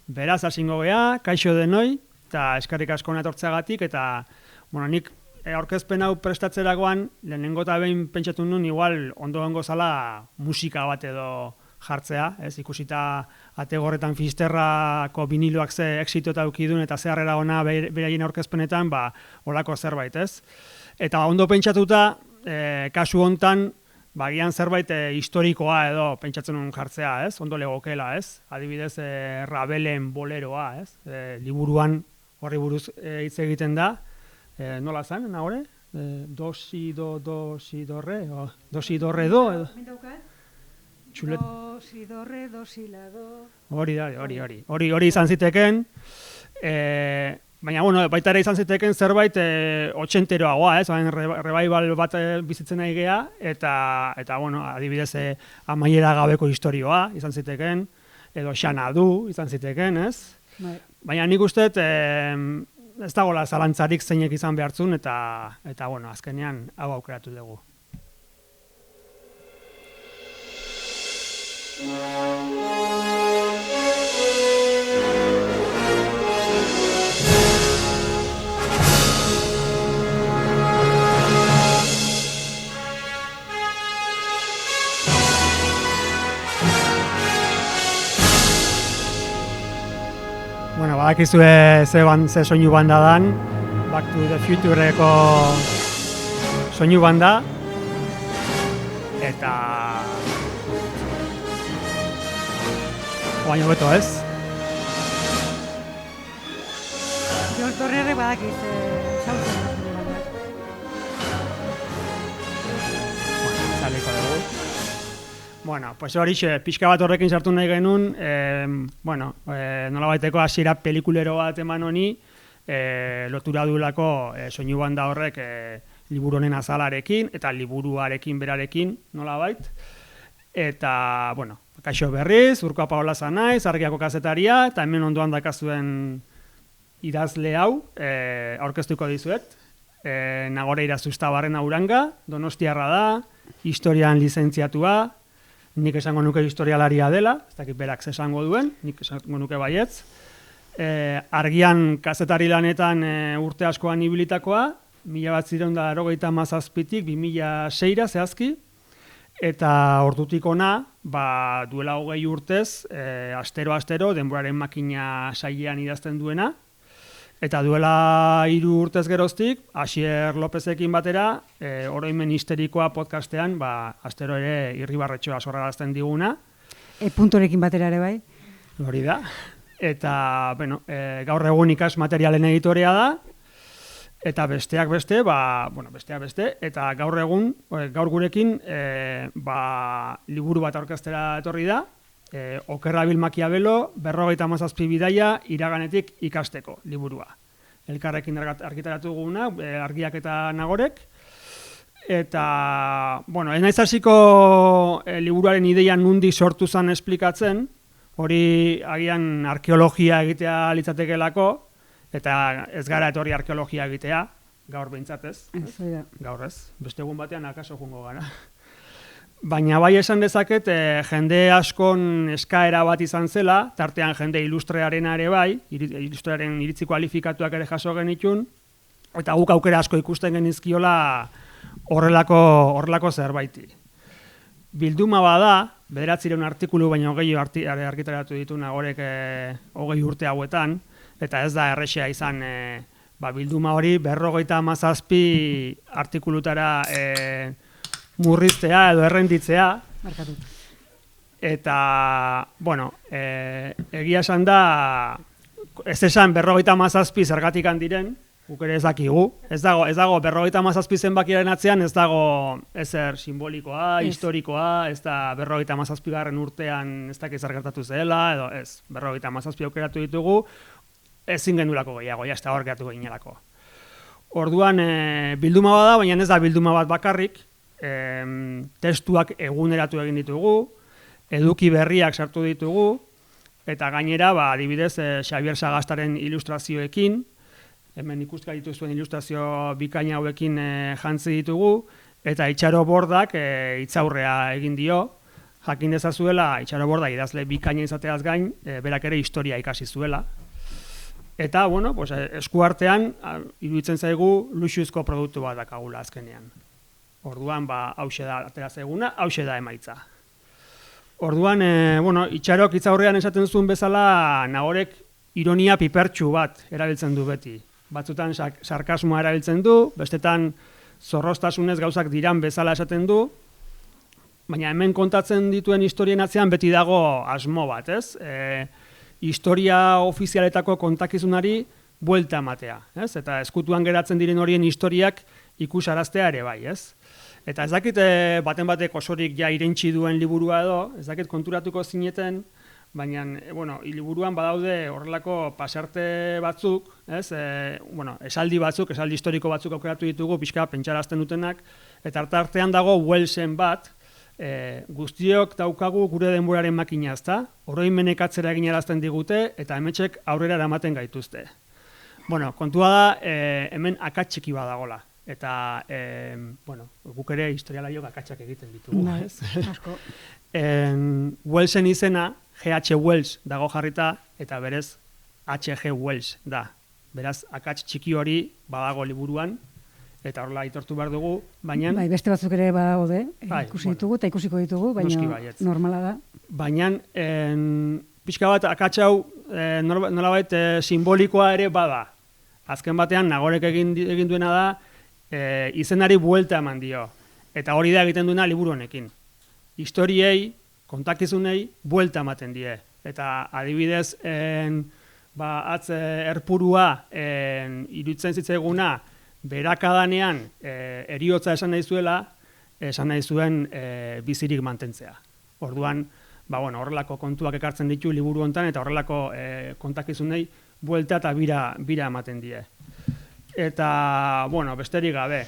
Beraz, hasingo gea, kaixo denoi, eta eskerrik asko natortzeagatik, eta, nik aurkezpen hau prestatzerakoan, lehenengo eta behin pentsatu nuen, igual, ondo gongo zala musika bat edo jartzea, ez, ikusita ategorretan Fisterrako biniloak ze exito eta eukidun, eta ze harrera ona beraien aurkezpenetan, olako zerbait, ez. Eta ondo pentsatuta, kasu hontan, bagian zerbait historikoa edo pentsatzen nuen jartzea, ez? Ondo legokela, ez? Adibidez, Rabelen boleroa, ez? Liburuan horri buruz hitz egiten da. Nola zen, nahore? Do, si, do, re? Do, si, do, re, do? Do, si, do, re, do, si, la, do. Hori izan ziteken. Baina, baita ere izan ziteken zerbait 80eroagoa, ez? Revival bat bizitzen nahi gea, eta adibidez, amaiera gabeko historioa izan ziteken, edo Xanadu izan ziteken, ez? Baina nik uste, ez dagoela zalantzarik zeinek izan behartzun, eta azkenean hau aukeratu dugu. Badakizue ze soinu banda dan, Back to the Futureko soinu banda, eta baina beto ez? George Torrerrek badakiz, sautzen banda. Zaliko dugu. Pues horixe, pixka bat horrekin sartu nahi genuen, nolabaiteko hasiera pelikulero bat eman honi, lotura duelako soinu banda horrek liburu honen azalarekin, eta liburuarekin berarekin, nolabait. Eta, kaixo berriz, Urkoa Paola naiz, Argiako kazetaria, eta hemen ondoan dakazuen idazle hau, aurkeztuko dizuet. Nagore Irazustabarren Uranga, Donostiarra da, historian lizentziatua, nik esango nuke historialaria dela, ez dakit berak esango duen, nik esango nuke baietz. Argian kazetari lanetan urte askoan ibilitakoa, 1987tik 2006ra zehazki, eta ordutik ona, duela 20 urtez, astero, denboraren makina sailean idazten duena, eta duela 3 urtez geroztik, Asier Lopezekin batera, oroimen histerikoa podcastean, astero ere irribarretxoa sorrarazten diguna. Puntorekin batera ere bai. Hori da. Eta, gaur egun ikas materialen editorea da, eta besteak beste, eta gaur egun, gaur gurekin, liburu bat aurkeztera etorri da, Okerrabil Makiabelo, 57 bidaia iraganetik ikasteko liburua. Elkarrekin argitaratu duguna, Argiak eta Nagorek. Eta, ez naiz hasiko liburuaren ideia nundi sortu zen esplikatzen, hori agian arkeologia egitea litzatekelako, eta ez gara etorri arkeologia egitea, gaur behintzat ez. Gaur ez, beste egun batean akaso jungo gara. Baina bai esan dezaket, jende askon eskaera bat izan zela, tartean jende ilustrearena ere bai, ilustrearen iritzi kualifikatuak ere jaso genitun, eta guk aukera asko ikusten genizkiola horrelako zerbaiti. Bilduma bada, 900 artikulu baino gehiago argitaratu ditu Nagorek 20 urte hauetan, eta ez da errexea izan bilduma hori 57 artikulutara murriztea edo errenditzea. Eta, egia esan da, ez esan 57 zergatik handiren, guk ere ez dakigu. Ez dago 57 zenbakiaren atzean, ez dago ezer simbolikoa, historikoa, ez da 57 urtean ez dakiz zergertatu zela, edo ez, 57 aukeratu ditugu, ezin gendulako gehiago, jazta hor geratu gehiago. Orduan, bilduma bada, baina ez da bilduma bat bakarrik, testuak eguneratu egin ditugu, eduki berriak sartu ditugu, eta gainera, adibidez, Xabier Sagastaren ilustrazioekin, hemen ikusgai dituzuen ilustrazio bikaina hauekin jantzi ditugu, eta Itxaro Bordak hitzaurrea egin dio, jakin dezazuela Itxaro Borda idazle bikaina izateaz gain, berak ere historia ikasi zuela. Eta, bueno, pues, eskuartean, iruditzen zaigu luxuzko produktu bat dakagula azkenean. Orduan, hauxe da atera zaiguna, hauxe da emaitza. Orduan, bueno, Itxarok hitzaurrean esaten zuen bezala, Nagorek ironia pipertxu bat erabiltzen du beti. Batzutan sarkasmoa erabiltzen du, bestetan zorroztasunez gauzak diran bezala esaten du, baina hemen kontatzen dituen historien atzean beti dago asmo bat, ez? Historia ofizialetako kontakizunari buelta ematea, ez? Eta eskutuan geratzen diren horien historiak ikusaraztea ere bai, ez? Eta ez dakit baten batek osorik ja irentsi duen liburua edo, ez dakit konturatuko zineten, baina, bueno, liburuan badaude horrelako pasarte batzuk, ez? Bueno, esaldi batzuk, esaldi historiko batzuk aukeratu ditugu, pixka pentsarazten dutenak, eta artean dago Wellsen bat, guztiok daukagu gure denboraren makina, ezta? Oroimenek atzera eginarazten digute, eta hemetxek aurrera eramaten gaituzte. Bueno, kontua da, hemen akats txiki badagola. Eta, bueno, guk ere historialaiok akatsak egiten ditugu, ez? Asko. Wellsen izena, G.H. Wells dago jarrita, eta berez H.G. Wells da. Beraz, akats txiki hori badago liburuan, eta horrela aitortu behar dugu, baina... Bai, beste batzuk ere badaude, ikusi ditugu eta ikusiko ditugu, baina normala da. Baina, pixka bat akats hau nolabait simbolikoa ere bada. Azken batean, Nagorek egin duena da, izenari buelta eman dio. Eta hori da egiten duena liburu honekin. Historiei, kontakizunei, buelta ematen die. Eta adibidez, atz erpurua iruditzen zitzaiguna, berakadanean heriotza esan nahi zuela, esan nahi zuen bizirik mantentzea. Orduan, bueno, horrelako kontuak ekartzen ditu liburu hontan eta horrelako kontakizunei buelta eta bira ematen die. Eta, bueno, besterik gabe,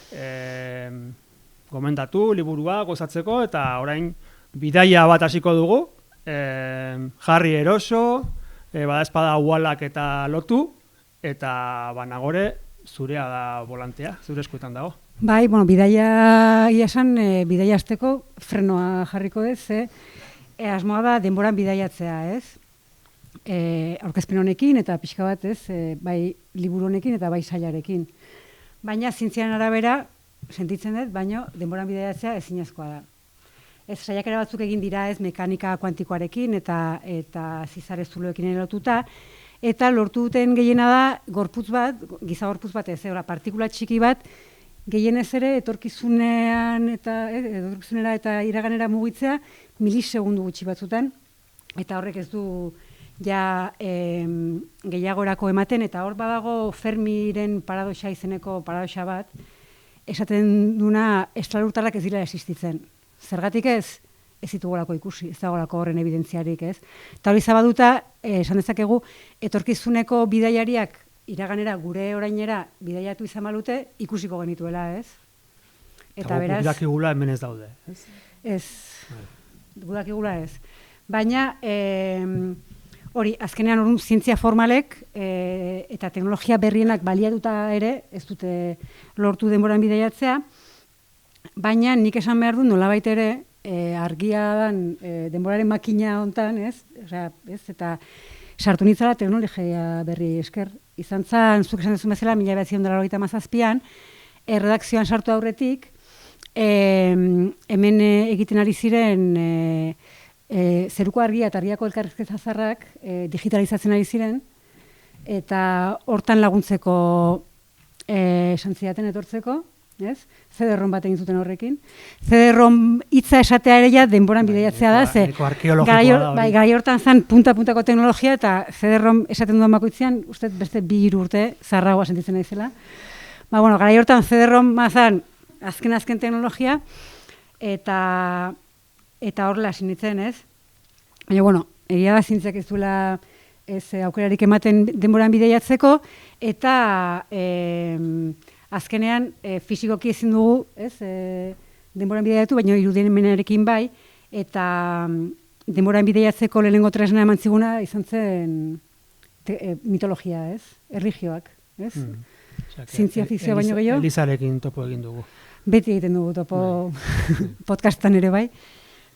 gomendatu liburua gozatzeko eta orain bidaia bat hasiko dugu, jarri eroso, badaezpada ualak eta lotu, eta Nagore zurea da volantea, zure eskuetan dago. Bai, bueno, bidaia iasan, bidaia hasteko frenoa jarriko ez, asmoa da denboran bidaiatzea, ez? Aurkezpen honekin eta pixka bat, ez? Bai liburu honekin eta bai sailarekin. Baina zientziaren arabera, sentitzen dut, baina denboran bidaiatzea ezinezkoa da. Ez saiakera batzuk egin dira, ez, mekanika kuantikoarekin eta zizare zuloekin lotuta, eta lortu duten gehiena da gorputz bat, giza gorputz bat ez, partikula txiki bat, gehienez ere etorkizunera eta iraganera mugitzea milisegundu gutxi batzutan, eta horrek ez du ja gehiagorako ematen, eta hor badago Fermiren paradoxa izeneko paradoxa bat, esaten duna estralurtarrak ez dira existitzen. Zergatik ez? Ez ditugolako ikusi, ez dagolako horren evidentziarik, ez? Eta hori zabaduta, esan dezakegu, etorkizuneko bidaiariak iraganera, gure orainera bidaiatu izan balute, ikusiko genituela, ez? Eta beraz... Gudakigula hemen ez daude, ez? Ez, gudakigula ez. Baina, hori, azkenean orduan zientzia formalek eta teknologia berrienak baliatuta ere, ez dute lortu denboran bidaiatzea, baina nik esan behar du nolabait ere, argia dan denboraren makina hontan, ez? Eta sartu nitzala teknologia berri esker. Izan zan, zuk esan dezun bezala, 1997an, redakzioan sartu aurretik, hemen egiten ari ziren zeruko argia eta argiako elkarrizketa zarrak digitalizatzen ari ziren, eta hortan laguntzeko esan zidaten etortzeko, ez? CD-ROM bat egin zuten horrekin. CD-ROM hitza esatea ere ja denboran bidaiatzea da, ze garai hortan zan punta-puntako teknologia eta CD-ROM esaten duan bakoitzean, uste beste 2 urte zarragoa sentitzen naizela. Bueno, garai hortan CD-ROM mazan azken teknologia eta horrela sinitzen, ez? Baina, bueno, egia da zintzak ez duela aukerarik ematen denboran bidaiatzeko eta azkenean, fisikoki ezin dugu, ez, denboran bidaiatu, baina irudimenarekin bai, eta denboran bidaiatzeko lehenengo tresna eman ziguna izan zen mitologia, ez, erlijioak, ez? Zientzia fikzioa baino gehiago. Elizarekin topo egin dugu. Beti egiten dugu topo podcastan ere bai.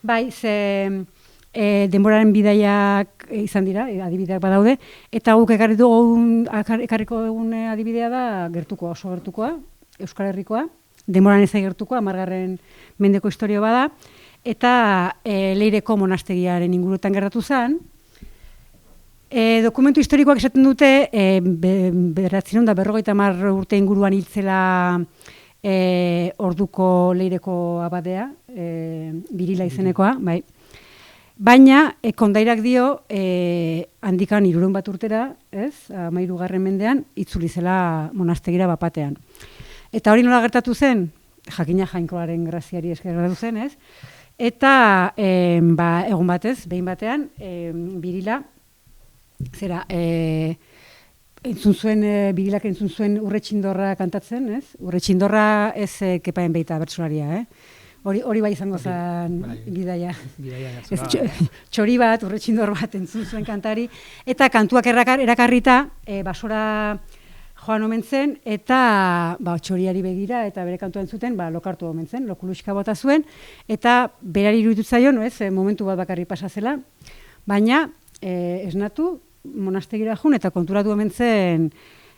Bai, ze denboraren bidaiak izan dira, adibideak badaude, eta guk ekarriko egun adibidea da gertukoa, oso gertukoa, Euskal Herrikoa, denboran ez gertukoa, 10. mendeko historia bada, eta Leireko monastegiaren ingurutan gertatu zen. Dokumentu historikoak esaten dute, 1950 urte inguruan hiltzela orduko Leireko abadea, Birila izenekoa, bai. Baina, kondairak dio, handikan 300 urtera, ez, 13. mendean, itzuli zela monastegira bapatean. Eta hori nola gertatu zen, jakina Jainkoaren graziari esker gertatu zen, ez? Eta, egun batez, behin batean, Birila, Birilak entzun zuen Urretxindorra kantatzen, ez? Urretxindorra ez Kepaen Beita bertsolaria, Hori bai izango zen bidaia. Txori bat, Urretxindor bat entzun zuen kantari, eta kantuak erakarrita, basora joan omen zen, eta txoriari begira, eta bere kantua entzuten, lokartu omen zen, lokuluxka bota zuen, eta berari iruditu zaio, momentu bat bakarri pasa zela, baina esnatu, monastegira jun, eta konturatu omen zen,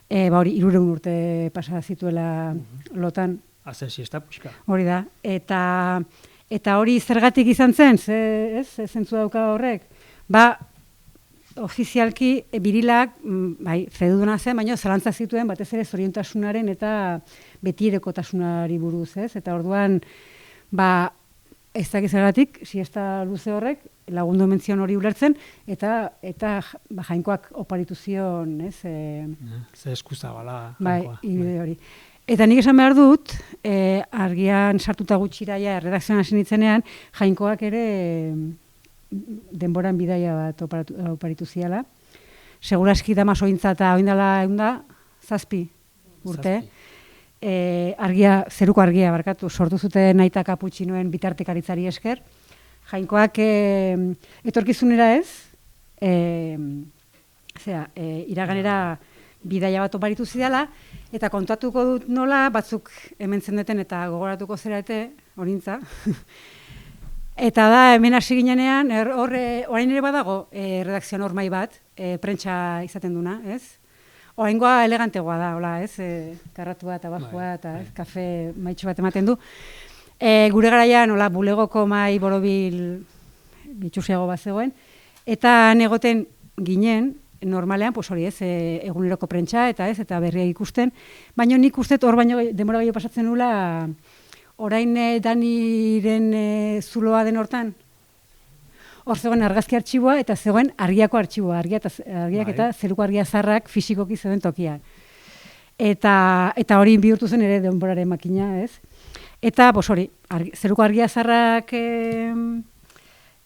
300 urte pasa zituela lotan. Haze siesta puxka. Hori da. Eta hori zergatik izan zen, zentzu dauka horrek? Ofizialki Birilak, feduduna zen, baina zalantza zituen batez ere zoriontasunaren eta betierekotasunari buruz, ez? Eta orduan, ez dakiz zergatik, siesta luze horrek, lagundu mentzion hori ulertzen, eta Jainkoak oparitu zion, ez? Ze eskuza bala Jainkoa. Bai, hori. Eta nik esan behar dut, argian sartuta gutxiraia erredakzioan hasi nitzenean, Jainkoak ere denboran bidaia bat oparitu ziala. Seguraski damasointza eta oindala 7 urte. Zeruko argia barkatu, sortu zuten Aita Kaputxinoen bitartekaritzari esker. Jainkoak etorkizunera ez, iraganera bidaia bat oparitu zidala, eta kontatuko dut nola, batzuk hemen zendeten eta gogoratuko zerate, horintza. Eta da, hemen hasi ginenean, orain ere badago redakzio normai bat, prentsa izaten duna, ez? Oraingoa elegantegoa da, hola, ez? Karratua eta bajua eta kafe maitxo bat ematen du. Gure garaian, hola, bulegoko mai borobil bitxusiago bat zegoen, eta negoten ginen, normalean, hori ez, eguneroko prentsa eta berriak ikusten, baina nik uste hor baino denbora gehiago pasatzen nula, orain Daniren zuloa den hortan, hor zegoen argazki artxiboa eta zegoen argiako artxiboa, argiak eta zeruko argia zarrak fisikoki zeuden tokia. Eta hori bihurtu zen ere denboraren makina, ez? Eta, hori, zeruko argia zarrak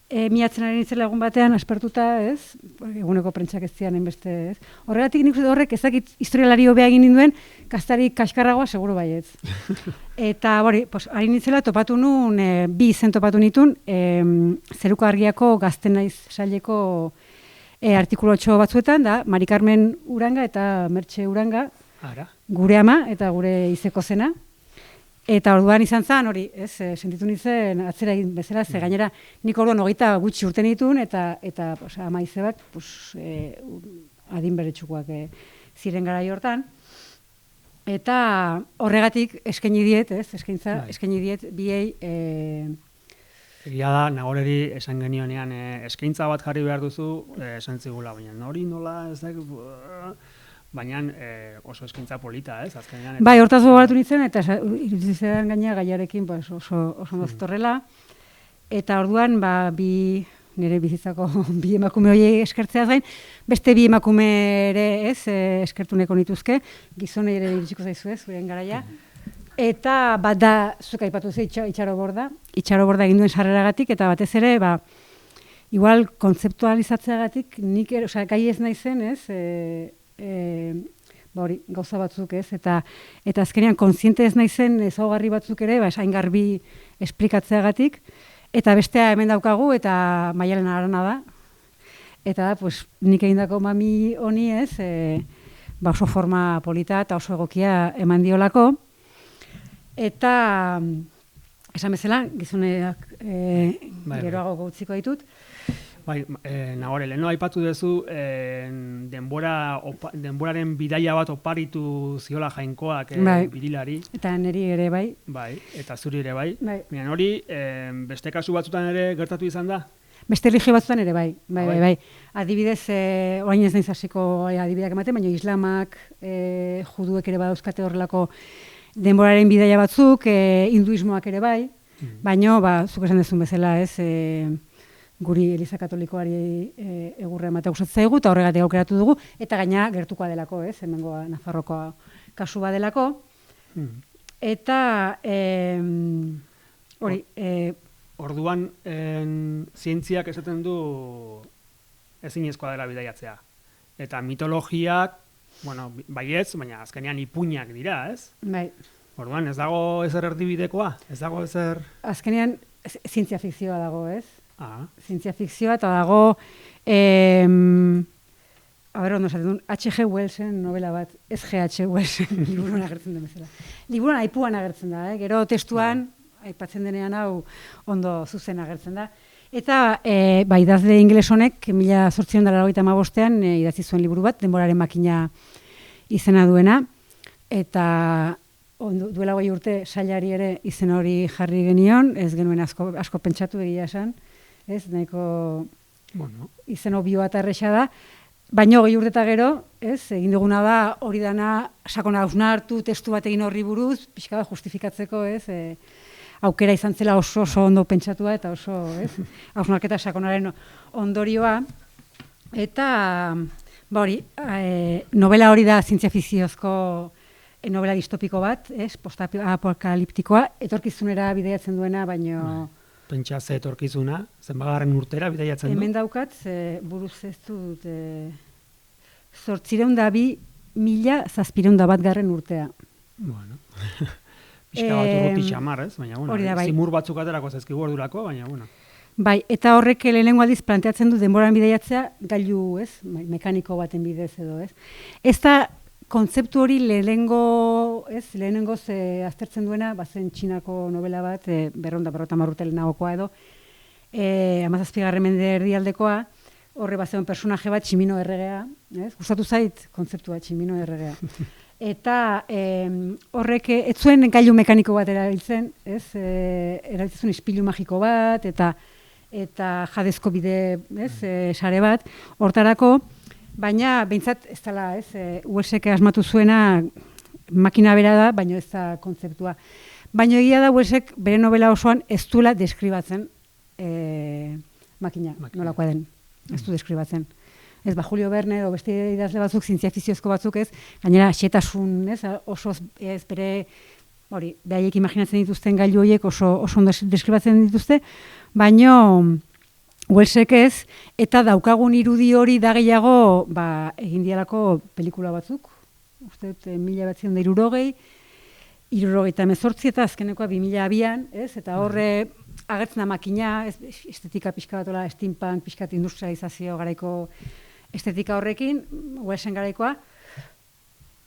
miatzen ari nintzela egun batean, aspertuta, ez? Eguneko prentsak ez zian enbeste, ez? Horregatik nik uste horrek ezakit historialari hobea egin ninduen, kastari kaskarragoa seguru baietz. Eta, ari nintzela topatu nun, 2 izen topatu nitun, zeruko argiako Gazte naiz saileko artikulotxo batzuetan, da, Mari Carmen Uranga eta Mertxe Uranga, gure ama eta gure izeko zena. Eta orduan izan zen, hori, sentitu nintzen atzera egin bezala, ze gainera nik orduan 20 gutxi urte nituen, eta ama izebak adin beretsukoak ziren garai hortan. Eta horregatik eskaini diet, eskaini diet biei... Egia da, Nagoreri esan genionean eskaintza bat jarri behar duzu, esan zigula, baina hori nola ez da... Baina oso eskaintza polita, ez? Bai, hortaz gogoratu nintzen, eta iruditzen gaina gaiarekin oso moztorrela. Eta orduan, nire bizitzako 2 emakume horiek eskertzeaz gain, beste 2 emakume ere eskertu neko nituzke, gizonei ere iritsiko zaizu ez, zuren garaia. Eta bat da, zuek aipatu ze Itxaro Borda egin duen sarreragatik, eta batez ere, igual kontzeptualizatzeagatik, nik gai ez naizen, ez, gauza batzuk ez, eta azkenean kontziente ez naizen ezaugarri batzuk ere, hain garbi esplikatzeagatik, eta bestea hemen daukagu, eta Maialen Arana da, eta nik egindako mami honi ez, oso forma polita eta oso egokia eman diolako, eta Esan bezala, gizoneak geroago gautziko ditut. Bai, nagore, leheno aipatu duzu denboraren bidaia bat oparitu ziola Jainkoak Birilari. Eta niri ere bai. Bai, eta zuri ere bai. Baina hori, beste kasu batzutan ere gertatu izan da? Beste erlijio batzutan ere bai. Bai. Adibidez, orain ez naiz hasiko adibideak ematen, baina islamak, juduek ere badauzkate horrelako denboraren bidaia batzuk, hinduismoak ere bai, baina, zuk esan dezun bezala, ez, guri Eliza Katolikoari egurra ematea gustatzen zaigu, eta horregatik aukeratu dugu, eta gaina gertukoa delako, ez, hemengo Nafarrokoa kasu badelako. Eta, hori... Orduan, zientziak esaten du ezinezkoa dela bidaiatzea. Eta mitologiak, bueno, baietz, baina azkenean ipuinak dira, ez? Bai. Orduan, ez dago ezer erdibidekoa? Ez dago ezer... Azkenean, zientzia fikzioa dago, ez? Zientzia fikzioa, eta dago, ondo esaten H.G. Wellsen novela bat, ez G.H. Wellsen liburuan agertzen den bezala. Liburuan aipuan agertzen da, gero testuan, aipatzen denean hau ondo zuzen agertzen da. Eta, idazle ingeles honek, 1885an idatzi zuen liburu bat, Denboraren makina izena duena, eta duela 20 urte sailari ere izen hori jarri genion, ez genuen asko pentsatu egia esan, ez, nahiko izen obioa eta erresa da, baina 20 urte eta gero, ez, egin duguna da hori dana sakona hausnartu, testu bat egin horri buruz, pixka bat justifikatzeko, ez, aukera izan zela oso ondo pentsatua eta oso, ez, hausnarketa sakonaren ondorioa, eta, hori, novela hori da zientzia fikziozko novela distopiko bat, ez, postapokaliptikoa, etorkizunera bidaiatzen duena, baino... Pentsa ze etorkizuna, zenbagarren urtera bidaiatzen du? Hemen daukat, buruz ez dut, 802.701 urtea. Bueno, pixka bat urruti xamar, ez? Baina, bueno, zimur batzuk aterako zaizkigu ordurako, baina, bueno. Bai, eta horrek lehenengo aldiz planteatzen du denboran bidaiatzea gailu, ez? Mekaniko baten bidez edo, ez? Ez da kontzeptu hori lehenengoz aztertzen duena, bazen Txinako novela bat, 250 urte lehenagokoa edo, 17. mende erdialdekoa, horre bazen personaje bat, Tximino erregea, ez? Gustatu zait kontzeptua Tximino erregea. Eta horrek ez zuen gailu mekaniko bat erabiltzen, ez? Erabiltzen zuen ispilu magiko bat, eta jadezko bide, ez? Sare bat, hortarako, baina, behintzat, ez dela, ez, Wellsek asmatu zuena makina bera da, baina ez da kontzeptua. Baina egia da Wellsek bere novela osoan ez duela deskribatzen makina, nolakoa den, ez du deskribatzen. Ez, Julio Verne edo beste idazle batzuk, zientzia fikziozko batzuk ez, gainera, xetasun, ez, oso ez bere, hori, behaiek imaginatzen dituzten gailu horiek oso ondo deskribatzen dituzte, baina... Wellsek ez, eta daukagun irudi hori da gehiago egin dialako pelikula batzuk. Uste dut, 1960, 1978 eta azkenekoa 2002an, ez? Eta horre agertzen da makina, estetika pixka bat, steampunk, pixkat industrializazio garaiko estetika horrekin, Wellsen garaikoa.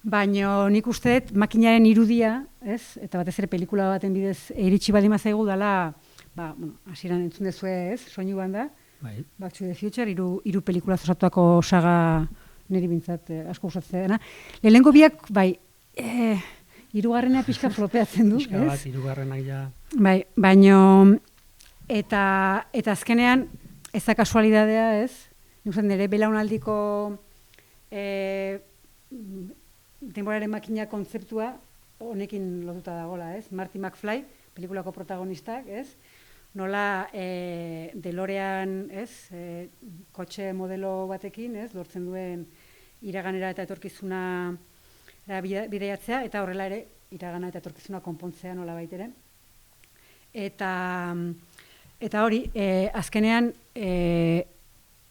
Baina nik uste dut makinaren irudia, ez? Eta batez ere pelikula baten bidez iritsi baldin bazaigu dela, hasieran entzun dezue, ez, soinuan da, Back to the Future, hiru pelikula osatuako saga niri bintzat asko gustatzen dena. Lehenengo biak, hirugarrena pixka flopeatzen du, ez? Pixka bat, hirugarrenak ja... Baina, eta azkenean, ez da kasualidadea, ez? Nik uste nire belaunaldiko denboraren makina kontzeptua honekin lotuta dagoela, ez? Marty McFly, pelikulako protagonistak, ez? Nola DeLorean, ez? Kotxe modelo batekin, ez? Lortzen duen iraganera eta etorkizuna bidaiatzea, eta horrela ere iragana eta etorkizuna konpontzea nola baitere. Eta hori, azkenean,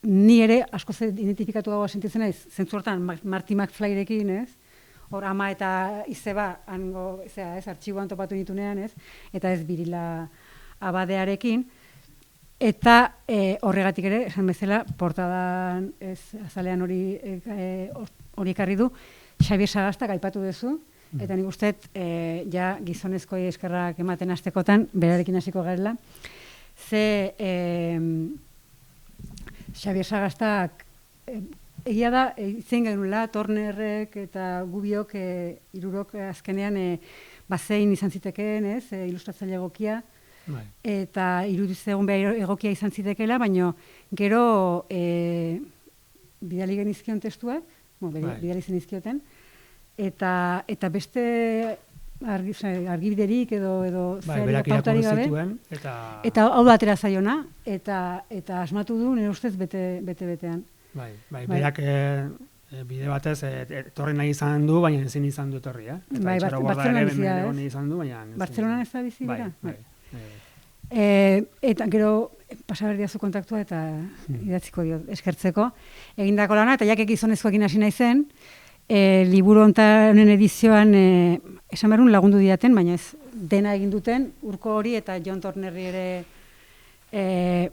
ni ere asko identifikatu gaua sentitzen naiz, zentzu hortan Marty McFlyrekin, ez? Hor ama eta izeba, artxiboan topatu nitunean, ez? Eta ez Birila abadearekin. Eta horregatik ere, esan bezala, portadan azalean hori ekarri du, Xabier Sagastak aipatu duzu, Eta nik uste, ja gizonezkoi eskerrak ematen hastekotan, berarekin hasiko garela, ze Xabier Sagastak egia da, zein genula, Tornerrek eta gubiok, irurok azkenean, bazein izan zitekeen, ilustratzaile egokia, eta irudizegun behar egokia izan zitekela, baina gero bidali genizkion testuak, bidali zenizkioten, eta beste argibiderik edo pautarik gabe, eta hau da atera zaiona, eta asmatu du, nire ustez, bete-betean. Berak bide batez etorri nahi izan du, baina ezin izan du etorri, Bartzelonan izan du, baina... Bartzelonan ez da bizi dira? Eta gero pasaberdiazu kontaktua eta idatziko dio eskertzeko. Egindako lana, eta jakek gizonezkoekin hasi nahi zen, liburu honen edizioan esan berun lagundu diaten, baina ez dena egin duten, Urko hori eta Jon Tornerri ere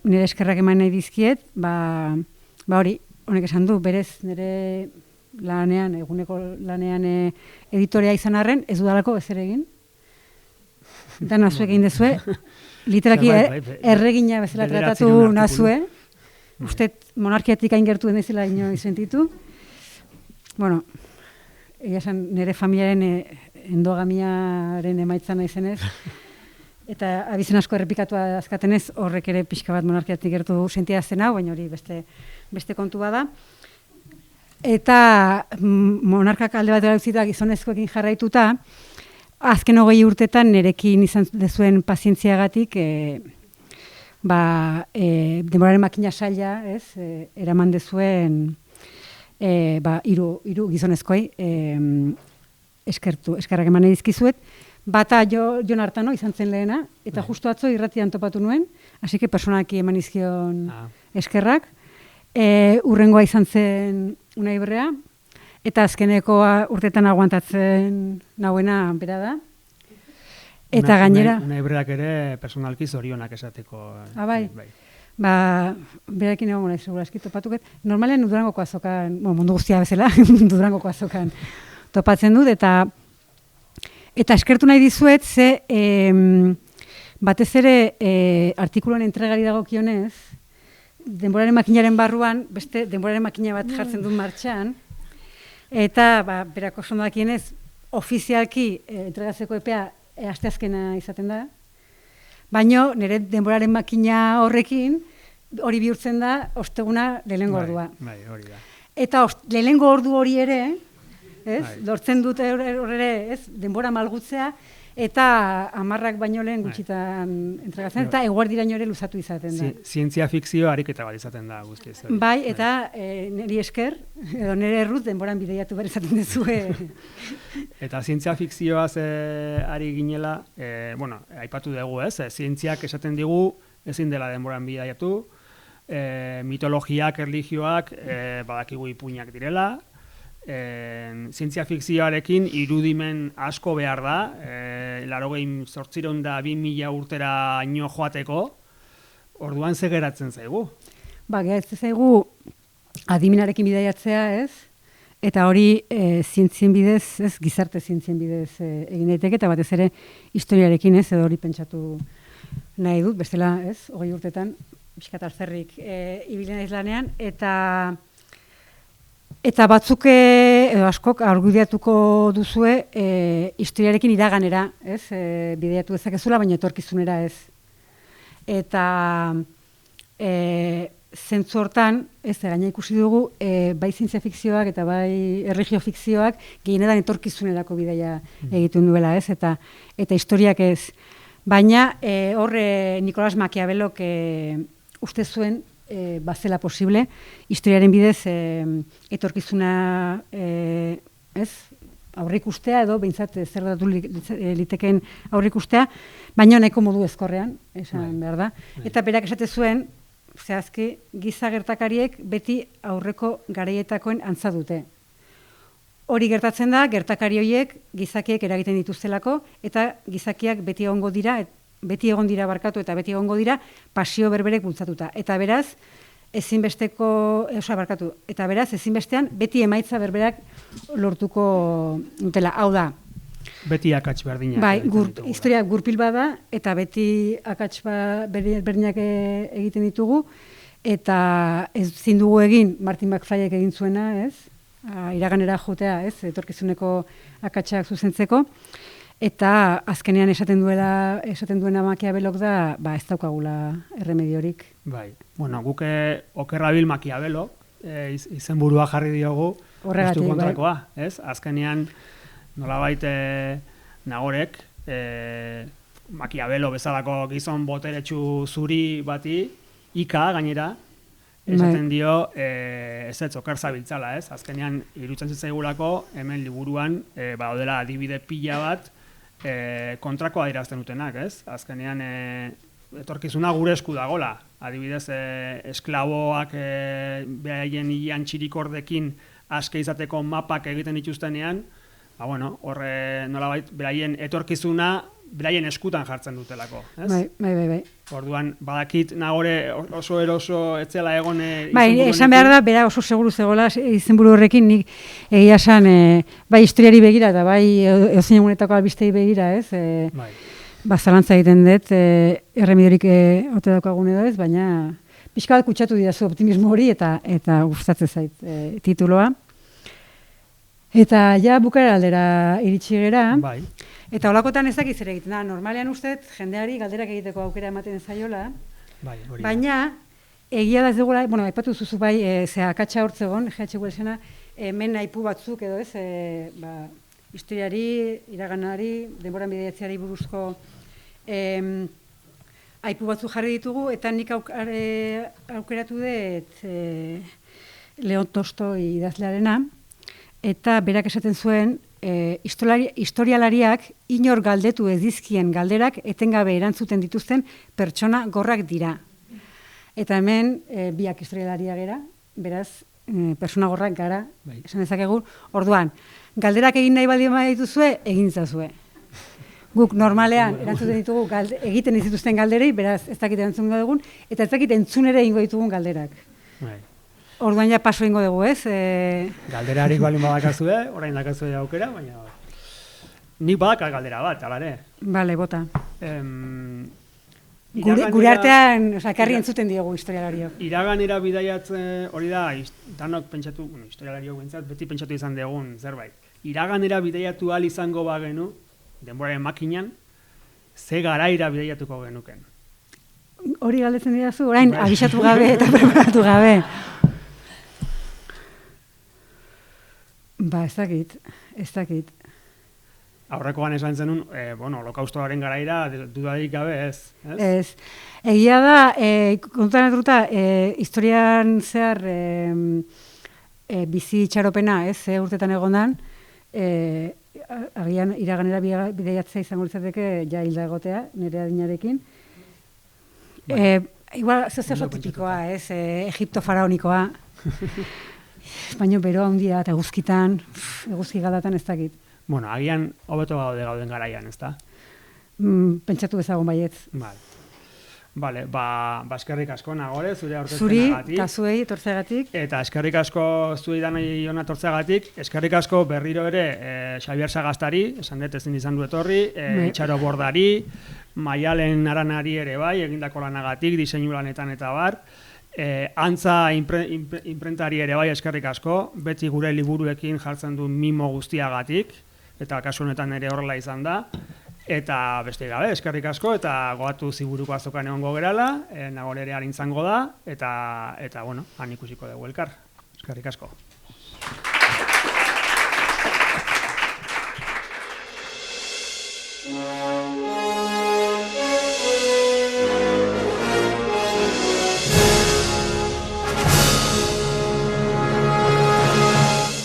nire eskerrak eman nahi dizkiet, hori, honek esan du, berez nire lanean, eguneko lanean editorea izan arren, ez dudalako ezer egin. Dana zuek egin dezue, literaki erregina bezala tratatu nazue, uste monarkiatik hain gertu denezela inoiz sentitu. Bueno, egia esan nire familiaren endogamiaren emaitza nahi zenez, eta abizen asko errepikatua azkatenez, horrek ere pixka bat monarkiatik gertu sentia zen hau, baina hori beste kontua da. Eta monarkak alde bat erauzita gizonezkoekin jarraituta, azken 20 urtetan nerekin izan dezuen pazientziagatik, denboraren makina saila, eraman dezuen hiru gizonezkoi eskerrak eman edizkizuet. Bata Jon Artano izan zen lehena, eta justu atzo irratian topatu nuen, hasi que personaki eman izkion eskerrak. Urrengoa izan zen Unai Berrea, eta azkeneko urtetan aguantatzen nahuena bera da. Eta gainera... Unai Berreak ere personalki zorionak esateko. Bai. Berarekin egon nahi segurazki topatuket. Normalen Durangoko azokan, mundu guztia bezala, Durangoko azokan topatzen dut, eta eskertu nahi dizuet, ze batez ere artikuluan entregari dagokionez, denboraren makinaren barruan, beste denboraren makina bat jartzen dut martxan, eta berako sondakienez, ofizialki entregatzeko epea asteazkena izaten da, baina nire denboraren makina horrekin, hori bihurtzen da, osteguna lehenengo ordua. Hori da. Eta lehenengo ordu hori ere, lortzen dute horre, denbora malgutzea, eta 10 baino lehen gutxitan entregatzen, eta eguerdiraino ere luzatu izaten da. Zientzia fikzio ariketa bat izaten da guztiz. Bai, eta niri esker, edo nire errut denboran bideiatu behar izaten dezue. Eta zientzia fikzioaz ari ginela, aipatu dugu, zientziak esaten digu ezin dela denboran bideiatu, mitologiak, erlijioak, badakigu ipuinak direla, zientzia fikzioarekin irudimen asko behar da, 2000 urtera ino joateko, orduan ze geratzen zaigu? Geratzen zaigu adiminarekin bidaiatzea, eta hori zientzien bidez, gizarte zientzien bidez egin daiteke, eta batez ere historiarekin, edo hori pentsatu nahi dut, bestela, 20 urtetan, pixkat alzerrik ibili naiz lanean, eta batzuk edo askok argudiatuko duzue historiarekin iraganera, bideiatu dezakezula, baina etorkizunera ez. Eta zentzu hortan, gaina ikusi dugu, bai zientzia fikzioak eta bai erlijio fikzioak gehienetan etorkizunerako bidaia egiten duela, eta historiak ez. Baina horre Nicolas Maquiavelok uste zuen bazela posible, historiaren bidez etorkizuna aurrikustea edo behintzat zer datu liteken aurrikustea, baina nahiko modu ezkorrean, esan behar da. Eta berak esate zuen, zehazki, giza gertakariek beti aurreko garaietakoen antza dute. Hori gertatzen da, gertakari horiek gizakiek eragiten dituztelako, eta gizakiak beti egongo dira, eta beti egongo dira pasio berberek bultzatuta. Eta beraz, ezinbestean beti emaitza berberak lortuko dutela. Hau da, Beti akats berdinak. Bai, historia gurpil bada, eta beti akats berdinak egiten ditugu, eta ez zindugu egin, Martin McFlyek egin zuena, ez? Iraganera jotea, ez? Etorkizuneko akatsak zuzentzeko, eta azkenean esaten duena Machiavellok da, ez daukagula erremediorik. Bai, bueno, guke okerrabil Machiavello, izenburua jarri diogu, horregatik, justu kontrakoa, ez? Azkenean, nolabait Nagorek, Machiavello bezalako gizon boteretsu zuri bati, ika gainera, esaten dio, ez okar zabiltzala, ez? Azkenean, irutzen zitzaigulako, hemen liburuan, daudela adibide pila bat, kontrakoa adierazten dutenak, ez? Azkenean, etorkizuna gure esku dagola. Adibidez, esklaboak behaien hilean txirikordekin aske izateko mapak egiten dituztenean, horre nolabait, beraien etorkizuna, beraien eskutan jartzen dutelako. Bai. Orduan, badakit Nagore oso eroso etzela egon esan behar da, bera oso seguru zegoela izenburu horrekin, nik egia esan, bai historiari begira eta bai edozein egunetako albistei begira, ez? Zalantza egiten dut, erremidiorik ote daukagun edo ez, baina pixka bat kutsatu didazu optimismo hori eta gustatzen zait tituloa. Eta ja bukara aldera iritsi gera. Bai. Eta holakotan ez dakiz ere egiten da. Normalean usteet, jendeari galderak egiteko aukera ematen zaiola. Bai, hori. Baina, egia da ez dugula, aipatu zuzu bai, akatsa hortzegon, GH Wellsena, hemen aipu batzuk edo ez, historiari, iraganari, denboran bideiatzeari buruzko aipu batzuk jarri ditugu, eta nik aukeratu dut Leon Tolstoi idazlearena, eta berak esaten zuen, historialariak inor galdetu ez dizkien galderak etengabe erantzuten dituzten pertsona gorrak dira. Eta hemen biak historialaria gera, beraz, persona gorrak gara, esan dezakegu. Orduan, galderak egin nahi baldin badituzue, egin zazue. Guk normalean erantzuten ditugu egiten ez dituzten galderei, beraz ez dakit erantzun dugun, eta ez dakit entzun ere ingo ditugun galderak. Orduan ja paso ingo dugu, ez? Galderarik balin badakazue, orain dakazue aukera, baina nik badaka galdera bat, alare. Bale, bota. Gure artean, karri entzuten diogu historialariok. Iraganera bidaiatzen, hori da, danok pentsatu, historialariok bintzat, beti pentsatu izan dugun zerbait. Iraganera bidaiatu ahal izango bagenu, denboraren makinan, ze garaira bidaiatuko genuken. Hori galdetzen didazu, orain abisatu gabe eta preparatu gabe. Ez dakit. Aurrekoan esan zenun, holokaustoaren garaira dudarik gabe ez? Ez. Egia da, kontutan edruta, historian zehar bizi itxaropena, ez, urtetan egondan, agian iraganera bideiatzea izango litzateke ja hilda egotea, nire adinarekin. Igual, oso tipikoa, ez, Egipto faraonikoa. Baina beroa handia eta eguzkitan, eguzki galdatan ez dakit. Bueno, agian hobeto gauden garaian, ez da? Pentsatu ezagun baietz. Bale, eskerrik asko Nagore, zure aurkezpenagatik. Zuri, eta zuei etortzeagatik. Eta eskerrik asko zuei danoi hona etortzeagatik. Eskerrik asko berriro ere Xabier Sagastari, esan dut ezin izan du etorri, Itxaro Bordari, Maialen Aranari ere bai, egindako lanagatik, diseinu lanetan eta bar. Antza imprentari ere bai eskerrik asko, beti gure liburuekin jartzen du mimo guztiagatik, eta kasu honetan ere horrela izan da. Eta beste gabe, eskerrik asko, eta goatu ziburuko azokan egongo gerala, Nagore ere harintzango da, eta han ikusiko dugu elkar. Eskerrik asko.